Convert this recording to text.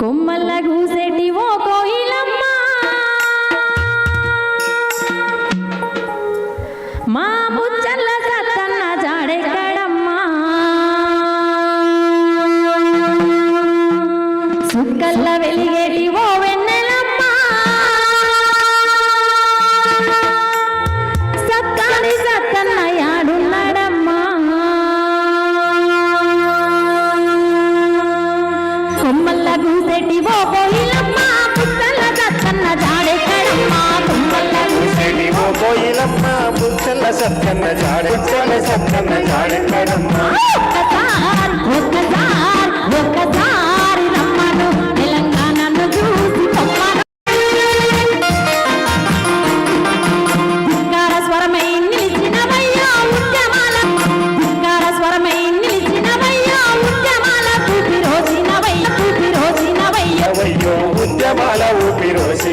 కొమ్మల్ల గూసేటి ఓ కోయిలమ్మ మా ముచ్చల్ల సత్తన్న జాడెక్కడమ్మా సుక్కల్ల వెలిగేటి ఓ వెన్నెలమ్మ సత్తాని సత్తన్న యాడున్నాడమ్మా కొమ్మల్ల గూసేటి ఓ కోయిలమ్మ ముచ్చల్ల సత్తన్న జాడెక్కడమ్మా కొమ్మల్ల గూసేటి ఓ కోయిలమ్మ బుచ్చల సత్తన్న జాడెక్కడమ్మా ఒక్కసారి రమ్మను తెలంగాణను చూసి పొమ్మను ధిక్కార స్వరమై నిలిచినవయ్యా ఉద్యమాల ధిక్కార స్వరమై నిలిచినవయ్యా ఉద్యమాల ఊపిరోసినవయ్య అయ్యో ఉద్యమాల ఊపిరోసి